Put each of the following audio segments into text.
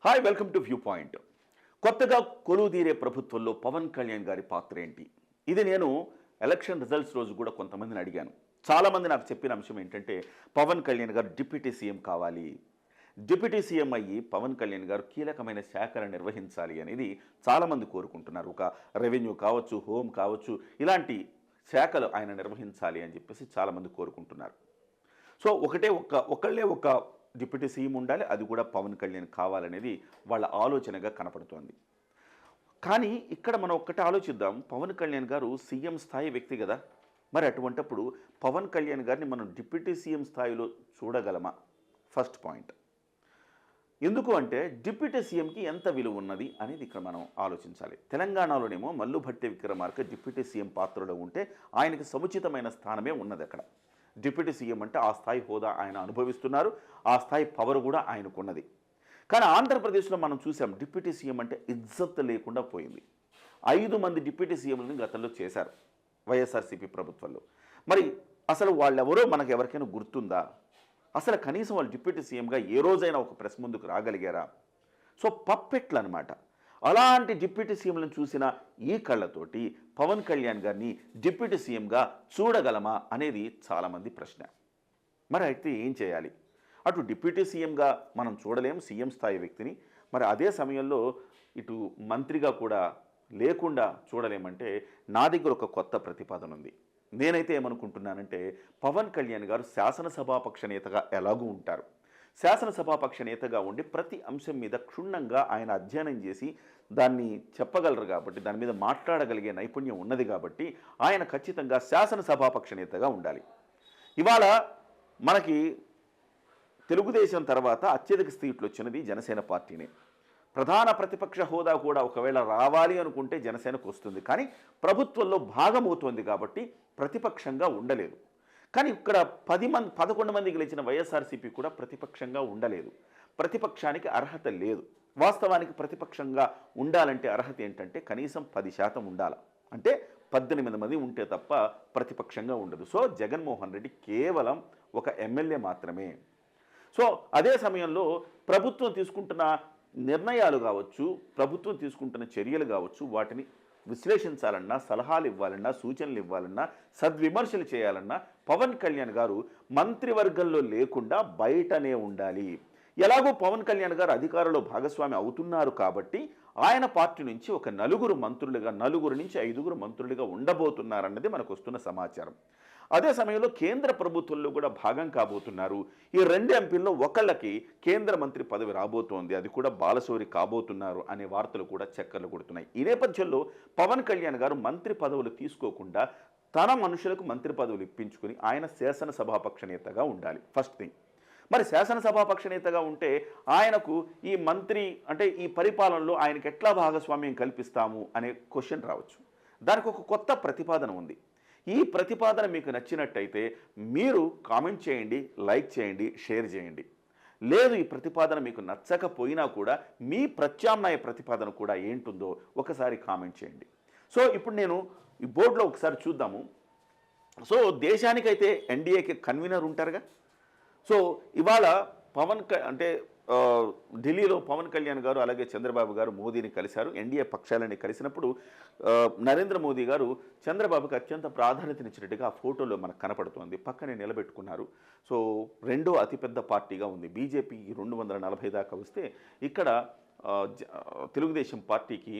Hi, welcome to view point. కొత్తగా కొలువుదీరే ప్రభుత్వంలో పవన్ కళ్యాణ్ గారి పాత్ర ఏంటి? ఇది నేను ఎలక్షన్ రిజల్ట్స్ రోజు కూడా కొంతమందిని అడిగాను. చాలామంది నాకు చెప్పిన అంశం ఏంటంటే, పవన్ కళ్యాణ్ గారు డిప్యూటీ సీఎం కావాలి. డిప్యూటీ సీఎం అయ్యి పవన్ కళ్యాణ్ గారు కీలకమైన శాఖలు నిర్వహించాలి అనేది చాలామంది కోరుకుంటున్నారు. ఒక రెవెన్యూ కావచ్చు, హోమ్ కావచ్చు, ఇలాంటి శాఖలు ఆయన నిర్వహించాలి అని చెప్పేసి చాలామంది కోరుకుంటున్నారు. సో ఒకళ్ళే ఒక డిప్యూటీ సీఎం ఉండాలి, అది కూడా పవన్ కళ్యాణ్ కావాలనేది వాళ్ళ ఆలోచనగా కనపడుతోంది. కానీ ఇక్కడ మనం ఒక్కటి ఆలోచిద్దాం, పవన్ కళ్యాణ్ గారు సీఎం స్థాయి వ్యక్తి కదా. మరి అటువంటప్పుడు పవన్ కళ్యాణ్ గారిని మనం డిప్యూటీ సీఎం స్థాయిలో చూడగలమా? First point. ఎందుకు అంటే డిప్యూటీ సీఎంకి ఎంత విలువ ఉన్నది అనేది ఇక్కడ మనం ఆలోచించాలి. తెలంగాణలోనేమో మల్లుభట్టి విక్రమార్క డిప్యూటీ సీఎం పాత్రలో ఉంటే ఆయనకి సముచితమైన స్థానమే ఉన్నది అక్కడ. డిప్యూటీ సీఎం అంటే ఆ స్థాయి హోదా ఆయన అనుభవిస్తున్నారు, ఆ స్థాయి పవర్ కూడా ఆయనకున్నది. కానీ ఆంధ్రప్రదేశ్లో మనం చూసాం, డిప్యూటీ సీఎం అంటే ఇజ్జత్ లేకుండా పోయింది. 5 మంది డిప్యూటీ సీఎంలను గతంలో చేశారు వైఎస్ఆర్సీపీ ప్రభుత్వంలో. మరి అసలు వాళ్ళెవరో మనకు ఎవరికైనా గుర్తుందా? అసలు కనీసం వాళ్ళు డిప్యూటీ సీఎంగా ఏ రోజైనా ఒక ప్రెస్ ముందుకు రాగలిగారా? సో పప్పెట్లు అనమాట. అలాంటి డిప్యూటీ సీఎంలను చూసిన ఈ కళ్ళతోటి పవన్ కళ్యాణ్ గారిని డిప్యూటీ సీఎంగా చూడగలమా అనేది చాలామంది ప్రశ్న. మరి అయితే ఏం చేయాలి? అటు డిప్యూటీ సీఎంగా మనం చూడలేం సీఎం స్థాయి వ్యక్తిని, మరి అదే సమయంలో ఇటు మంత్రిగా కూడా లేకుండా చూడలేమంటే నా దగ్గర ఒక కొత్త ప్రతిపాదన ఉంది. నేనైతే ఏమనుకుంటున్నానంటే, పవన్ కళ్యాణ్ గారు శాసనసభాపక్ష నేతగా ఎలాగూ ఉంటారు. శాసనసభాపక్ష నేతగా ఉండి ప్రతి అంశం మీద క్షుణ్ణంగా ఆయన అధ్యయనం చేసి దాన్ని చెప్పగలరు కాబట్టి, దాని మీద మాట్లాడగలిగే నైపుణ్యం ఉన్నది కాబట్టి ఆయన ఖచ్చితంగా శాసనసభాపక్ష నేతగా ఉండాలి. ఇవాళ మనకి తెలుగుదేశం తర్వాత అత్యధిక సీట్లు వచ్చినది జనసేన పార్టీనే. ప్రధాన ప్రతిపక్ష హోదా కూడా ఒకవేళ రావాలి అనుకుంటే జనసేనకు వస్తుంది, కానీ ప్రభుత్వంలో భాగమవుతోంది కాబట్టి ప్రతిపక్షంగా ఉండలేదు. కానీ ఇక్కడ 11 మంది గెలిచిన వైఎస్ఆర్సీపీ కూడా ప్రతిపక్షంగా ఉండలేదు. ప్రతిపక్షానికి అర్హత లేదు. వాస్తవానికి ప్రతిపక్షంగా ఉండాలంటే అర్హత ఏంటంటే కనీసం 10% ఉండాలి. అంటే 18 మంది ఉంటే తప్ప ప్రతిపక్షంగా ఉండదు. సో జగన్మోహన్ రెడ్డి కేవలం ఒక ఎమ్మెల్యే మాత్రమే. సో అదే సమయంలో ప్రభుత్వం తీసుకుంటున్న నిర్ణయాలు కావచ్చు, ప్రభుత్వం తీసుకుంటున్న చర్యలు కావచ్చు, వాటిని విశ్లేషించాలన్నా, సలహాలు ఇవ్వాలన్నా, సూచనలు ఇవ్వాలన్నా, సద్విమర్శలు చేయాలన్నా పవన్ కళ్యాణ్ గారు మంత్రివర్గంలో లేకుండా బయటనే ఉండాలి. ఎలాగో పవన్ కళ్యాణ్ గారు అధికారంలో భాగస్వామి అవుతున్నారు కాబట్టి ఆయన పార్టీ నుంచి ఒక నలుగురు నుంచి 5 మంత్రులుగా ఉండబోతున్నారన్నది మనకు వస్తున్న సమాచారం. అదే సమయంలో కేంద్ర ప్రభుత్వంలో కూడా భాగం కాబోతున్నారు. ఈ 2 ఎంపీల్లో ఒకళ్ళకి కేంద్ర మంత్రి పదవి రాబోతోంది, అది కూడా బాలశౌరి కాబోతున్నారు అనే వార్తలు కూడా చక్కర్లు కొడుతున్నాయి. ఈ నేపథ్యంలో పవన్ కళ్యాణ్ గారు మంత్రి పదవులు తీసుకోకుండా తన మనుషులకు మంత్రి పదవులు ఇప్పించుకుని ఆయన శాసనసభాపక్ష నేతగా ఉండాలి. First thing. మరి శాసనసభాపక్ష నేతగా ఉంటే ఆయనకు ఈ మంత్రి అంటే ఈ పరిపాలనలో ఆయనకు ఎట్లా భాగస్వామ్యం కల్పిస్తాము అనే క్వశ్చన్ రావచ్చు. దానికి ఒక కొత్త ప్రతిపాదన ఉంది. ఈ ప్రతిపాదన మీకు నచ్చినట్టయితే మీరు కామెంట్ చేయండి, లైక్ చేయండి, షేర్ చేయండి. లేదు ఈ ప్రతిపాదన మీకు నచ్చకపోయినా కూడా మీ ప్రత్యామ్నాయ ప్రతిపాదన కూడా ఏంటుందో ఒకసారి కామెంట్ చేయండి. సో ఇప్పుడు నేను ఈ బోర్డులో ఒకసారి చూద్దాము. సో దేశానికైతే ఎన్డీఏకి కన్వీనర్ ఉంటారుగా. సో ఇవాళ అంటే ఢిల్లీలో పవన్ కళ్యాణ్ గారు అలాగే చంద్రబాబు గారు మోదీని కలిశారు. ఎన్డీఏ పక్షాలని కలిసినప్పుడు నరేంద్ర మోదీ గారు చంద్రబాబుకి అత్యంత ప్రాధాన్యతనిచ్చినట్టుగా ఆ ఫోటోలో మనకు కనపడుతోంది. పక్కనే నిలబెట్టుకున్నారు. సో రెండో అతిపెద్ద పార్టీగా ఉంది. బీజేపీ 240 దాకా వస్తే ఇక్కడ తెలుగుదేశం పార్టీకి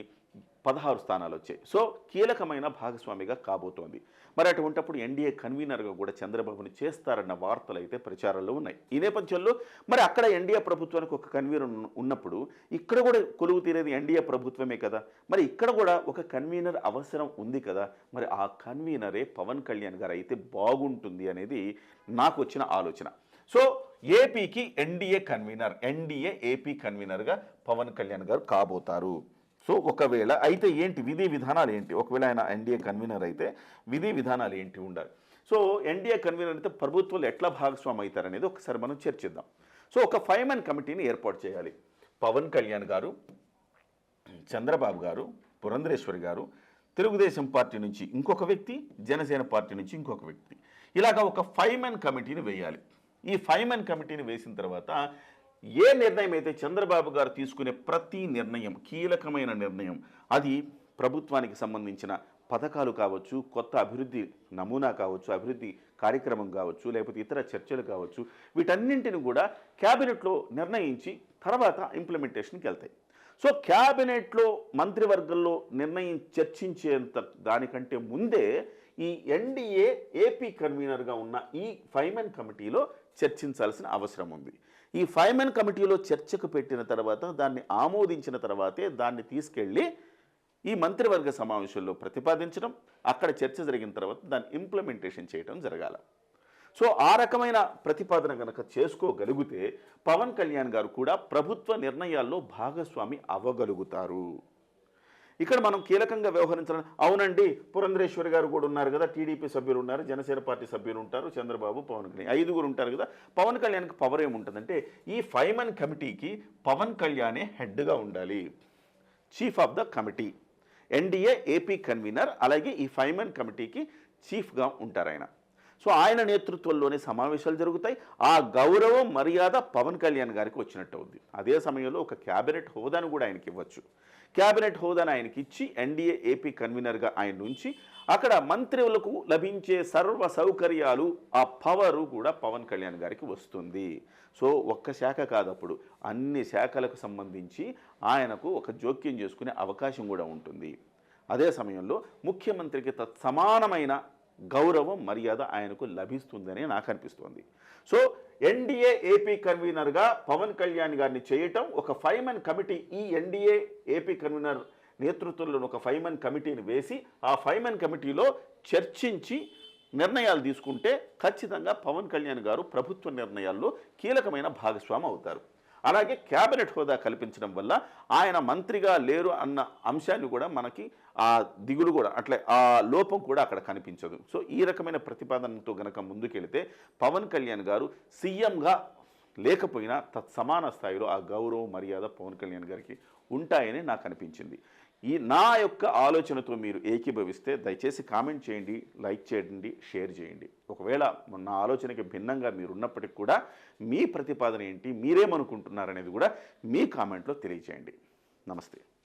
16 స్థానాలు వచ్చాయి. సో కీలకమైన భాగస్వామిగా కాబోతోంది. మరి అటువంటప్పుడు ఎన్డీఏ కన్వీనర్గా కూడా చంద్రబాబుని చేస్తారన్న వార్తలు అయితే ప్రచారంలో ఉన్నాయి. ఈ నేపథ్యంలో మరి అక్కడ ఎన్డీఏ ప్రభుత్వానికి ఒక కన్వీనర్ ఉన్నప్పుడు ఇక్కడ కూడా కొలువు తీరేది ఎన్డీఏ ప్రభుత్వమే కదా. మరి ఇక్కడ కూడా ఒక కన్వీనర్ అవసరం ఉంది కదా. మరి ఆ కన్వీనరే పవన్ కళ్యాణ్ గారు అయితే బాగుంటుంది అనేది నాకు వచ్చిన ఆలోచన. సో ఏపీకి ఎన్డీఏ ఏపీ కన్వీనర్గా పవన్ కళ్యాణ్ గారు కాబోతారు. సో ఒకవేళ అయితే ఏంటి విధి విధానాలు ఏంటి? ఒకవేళ ఆయన ఎన్డీఏ కన్వీనర్ అయితే విధి విధానాలు ఏంటి ఉండాలి? సో ఎన్డీఏ కన్వీనర్ అయితే ప్రభుత్వాలు ఎట్లా భాగస్వామి అవుతారనేది ఒకసారి మనం చర్చిద్దాం. సో ఒక 5 మెన్ కమిటీని ఏర్పాటు చేయాలి. పవన్ కళ్యాణ్ గారు, చంద్రబాబు గారు, పురంధరేశ్వరి గారు, తెలుగుదేశం పార్టీ నుంచి ఇంకొక వ్యక్తి, జనసేన పార్టీ నుంచి ఇంకొక వ్యక్తి, ఇలాగా ఒక 5 మెన్ కమిటీని వేయాలి. ఈ 5 మెన్ కమిటీని వేసిన తర్వాత ఏ నిర్ణయం అయితే చంద్రబాబు గారు తీసుకునే ప్రతి నిర్ణయం కీలకమైన నిర్ణయం, అది ప్రభుత్వానికి సంబంధించిన పథకాలు కావచ్చు, కొత్త అభివృద్ధి నమూనా కావచ్చు, అభివృద్ధి కార్యక్రమం కావచ్చు, లేకపోతే ఇతర చర్చలు కావచ్చు, వీటన్నింటిని కూడా క్యాబినెట్లో నిర్ణయించి తర్వాత ఇంప్లిమెంటేషన్కి వెళ్తాయి. సో క్యాబినెట్లో మంత్రివర్గంలో చర్చించేంత దానికంటే ముందే ఈ ఎన్డీఏ ఏపీ కన్వీనర్గా ఉన్న ఈ ఫైమెన్ కమిటీలో చర్చించాల్సిన అవసరం ఉంది. ఈ ఫైమెన్ కమిటీలో చర్చకు పెట్టిన తర్వాత దాన్ని ఆమోదించిన తర్వాతే దాన్ని తీసుకెళ్ళి ఈ మంత్రివర్గ సమావేశంలో ప్రతిపాదించడం, అక్కడ చర్చ జరిగిన తర్వాత దాన్ని ఇంప్లిమెంటేషన్ చేయడం జరగాల. సో ఆ రకమైన ప్రతిపాదన కనుక చేసుకోగలిగితే పవన్ కళ్యాణ్ గారు కూడా ప్రభుత్వ నిర్ణయాల్లో భాగస్వామి అవ్వగలుగుతారు. ఇక్కడ మనం కీలకంగా వ్యవహరించాలని, అవునండి పురంధరేశ్వరి గారు కూడా ఉన్నారు కదా, టీడీపీ సభ్యులు ఉన్నారు, జనసేన పార్టీ సభ్యులు ఉంటారు, చంద్రబాబు, పవన్ కళ్యాణ్ 5 ఉంటారు కదా, పవన్ కళ్యాణ్కి పవర్ ఏముంటుందంటే ఈ ఫైమెన్ కమిటీకి పవన్ కళ్యాణే హెడ్గా ఉండాలి, chief of the committee, NDA AP convener, అలాగే ఈ ఫైమెన్ కమిటీకి చీఫ్గా ఉంటారు ఆయన. సో ఆయన నేతృత్వంలోనే సమావేశాలు జరుగుతాయి. ఆ గౌరవం మర్యాద పవన్ కళ్యాణ్ గారికి వచ్చినట్టు అవుద్ది. అదే సమయంలో ఒక క్యాబినెట్ హోదాను కూడా ఆయనకి ఇవ్వచ్చు. క్యాబినెట్ హోదాను ఆయనకి ఇచ్చి ఎన్డీఏ ఏపీ కన్వీనర్గా ఆయన నుంచి అక్కడ మంత్రులకు లభించే సర్వ సౌకర్యాలు, ఆ పవరు కూడా పవన్ కళ్యాణ్ గారికి వస్తుంది. సో ఒక్క శాఖ కాదప్పుడు అన్ని శాఖలకు సంబంధించి ఆయనకు ఒక జోక్యం చేసుకునే అవకాశం కూడా ఉంటుంది. అదే సమయంలో ముఖ్యమంత్రికి తత్సమానమైన గౌరవం మర్యాద ఆయనకు లభిస్తుందని నాకు అనిపిస్తుంది. సో ఎన్డీఏ ఏపీ కన్వీనర్గా పవన్ కళ్యాణ్ గారిని చేయటం, ఒక ఫైమెన్ కమిటీ, ఈ ఎన్డీఏ ఏపీ కన్వీనర్ నేతృత్వంలో ఒక ఫైమెన్ కమిటీని వేసి ఆ ఫైమెన్ కమిటీలో చర్చించి నిర్ణయాలు తీసుకుంటే ఖచ్చితంగా పవన్ కళ్యాణ్ గారు ప్రభుత్వ నిర్ణయాల్లో కీలకమైన భాగస్వామి అవుతారు. అలాగే క్యాబినెట్ హోదా కల్పించడం వల్ల ఆయన మంత్రిగా లేరు అన్న అంశాన్ని కూడా మనకి ఆ దిగులు కూడా అట్లే ఆ లోపం కూడా అక్కడ కనిపించదు. సో ఈ రకమైన ప్రతిపాదనతో గనక ముందుకెళితే పవన్ కళ్యాణ్ గారు సీఎంగా లేకపోయినా తత్సమాన స్థాయిలో ఆ గౌరవం మర్యాద పవన్ కళ్యాణ్ గారికి ఉంటాయని నాకు అనిపించింది. ఈ నా యొక్క ఆలోచనతో మీరు ఏకీభవిస్తే దయచేసి కామెంట్ చేయండి, లైక్ చేయండి, షేర్ చేయండి. ఒకవేళ నా ఆలోచనకి భిన్నంగా మీరున్నప్పటికీ కూడా మీ ప్రతిపాదన ఏంటి, మీరేమనుకుంటున్నారనేది కూడా మీ కామెంట్లో తెలియజేయండి. నమస్తే.